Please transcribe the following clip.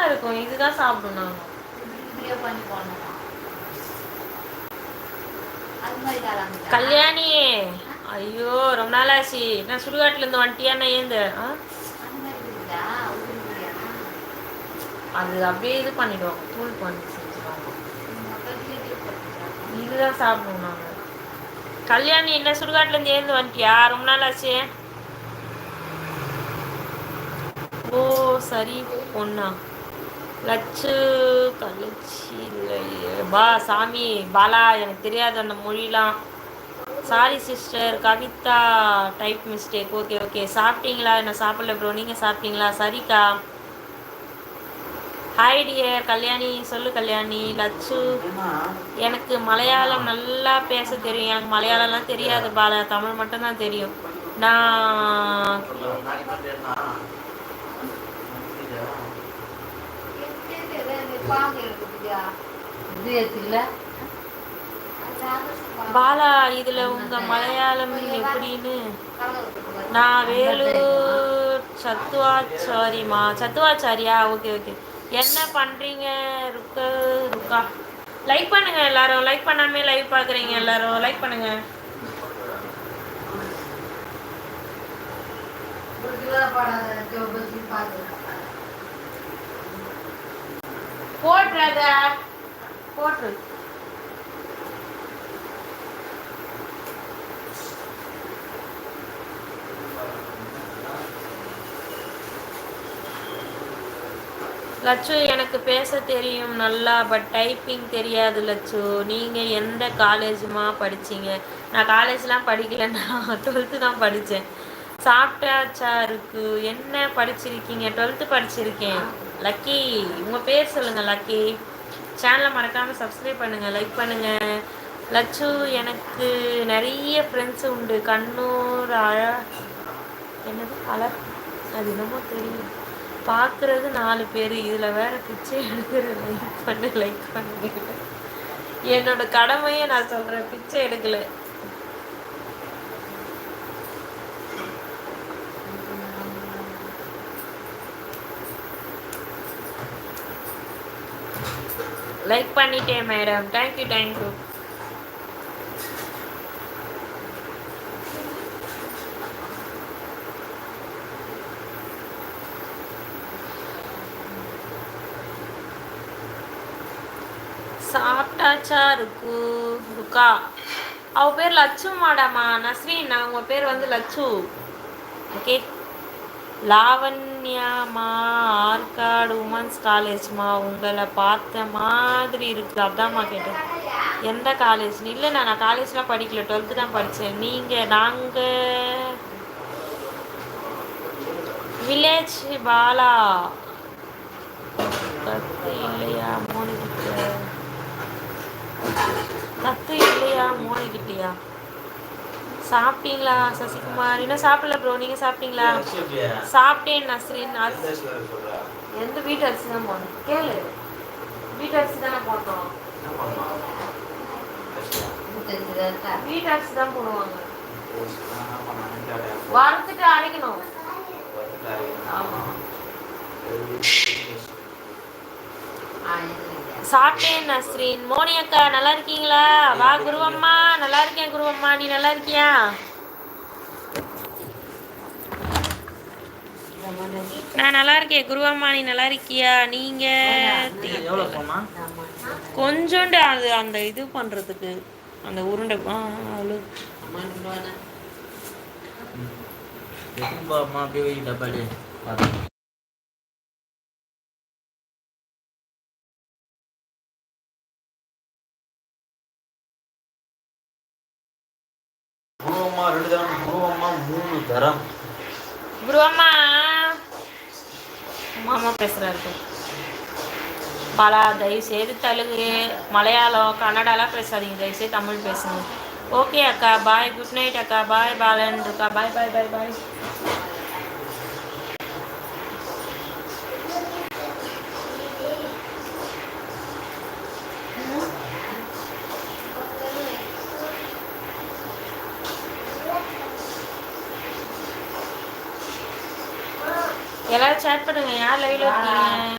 இருக்கும், இதுதான் சாப்பிடும். நாங்கள் பண்ணி போனோம். கல்யாணி, ஐயோ ரொம்ப நாள் ஆச்சு. நான் சுடுகாட்டுல இருந்து வந்துட்டியான்னு ஏந்து அது அப்படியே இது பண்ணிடுவாங்க, தூள் பண்ணி செஞ்சுருவாங்க. இதுதான் சாப்பிடுவோம் நாங்கள். கல்யாணி என்ன சுடுகாட்டுல இருந்து ஏந்து வந்துட்டியா? ரொம்ப நாள் ஆச்சு. ஓ சரி பொண்ணா. லட்சு கலச்சி பா சாமி பாலா, எனக்கு தெரியாது அந்த மொழிலாம். Sorry sister, Kavitha type mistake. Okay okay. சாப்பிட்டீங்களா? என்ன சாப்பிடல ப்ரோ, நீங்கள் சாப்பிட்டீங்களா? சரிக்கா. Hi dear Kalyani. சொல்லு கல்யாணி. லட்சு, எனக்கு மலையாளம் நல்லா பேச தெரியும். எனக்கு மலையாளம்லாம் தெரியாது பாலா, தமிழ் மட்டும்தான் தெரியும். நான் பாலா, இதுல உங்க மலையாளம் எப்படின்னு. நான் வேலூர் சத்துவாச்சாரிமா. சத்துவாச்சாரியா? Okay okay. என்ன பண்றீங்க ருக்கா? லைக் பண்ணுங்க எல்லாரும். லைக் பண்ணாமே லைவ் பாக்குறீங்க எல்லாரும், லைக் பண்ணுங்க. போட்டுறத போட்டு லட்சு, எனக்கு பேச தெரியும் நல்லா, பட் டைப்பிங் தெரியாது லட்சு. நீங்கள் எந்த காலேஜுமா படிச்சீங்க? நான் காலேஜ்லாம் படிக்கல, நான் 12th தான் படித்தேன். சாப்பிட்டாச்சா இருக்கு. என்ன படிச்சிருக்கீங்க? 12th படிச்சிருக்கேன். லக்கி, உங்கள் பேர் சொல்லுங்கள் லக்கி. சேனலை மறக்காமல் சப்ஸ்கிரைப் பண்ணுங்கள், லைக் பண்ணுங்கள். லட்சு, எனக்கு நிறைய ஃப்ரெண்ட்ஸ் உண்டு. கண்ணூர் என்னது அது என்னமோ தெரியும். பார்க்குறது 4 பேர், இதில் வேற பிச்சை எடுக்கிற. லைக் பண்ணு. என்னோட கடமையை நான் சொல்கிறேன், பிச்சை எடுக்கலை. லைக் பண்ணிட்டேன் மேடம். Thank you thank you. சாப்பிட்டாச்சா ருக்கா? அவ பேர் லட்சு மாடாமா. நஸ்ரீன், உங்க பேர் வந்து லட்சு. ஓகே. லாவண்யாமா, ஆர்காடு உமன்ஸ் காலேஜ்மா. உங்களை பார்த்த மாதிரி இருக்கு, அதாம்மா கேட்டேன். எந்த காலேஜ்? இல்லை, நான் காலேஜ்லாம் படிக்கல, 12th தான் படித்தேன். நாங்கள் வில்லேஜ் பாலா. கத்து இல்லையா மோனிக்கிட்டியா? சாப்பிட்டீங்களா சசிகுமார்? இன்னும் சாப்பிடல ப்ரோ, நீங்கள் சாப்பிட்டீங்களா? சாப்பிட்டேன் நஸ்ரீன். எந்த வீட்டு அரிசி தான் போடணும் கேளு. வீட்டு அரிசி தானே போட்டோம். வீட்டு அரிசி தான் போடுவாங்க. வறுத்துட்டு அரைக்கணும். ஆமாம். சாப்பிட்டேன் நஸ்ரீன். மோனி அக்கா நல்லா இருக்கீங்களா? வா குருவம்மா. நல்லா இருக்கேன் குருவம்மா, நீ நல்லா இருக்கியா? நான் நல்லா இருக்கேன் குருவம்மா, நீ நல்லா இருக்கியா? நீங்க கொஞ்சோண்டு அது அந்த இது பண்றதுக்கு அந்த உருண்டை குருவம்மா மாமா பேசுறாரு. பாலா, தயவுசெய்து தெலுங்கு, மலையாளம், கன்னடாலாம் பேசாதீங்க, தயவுசெய்து தமிழ் பேசுங்க. ஓகே அக்கா, பாய். குட் நைட் அக்கா. பாய் பாலன் இருக்கா. பாய் பாய் பாய் பாய். எல்லாரும் சேட் பண்ணுங்க. யார் லைவ்ல இருக்கீங்க?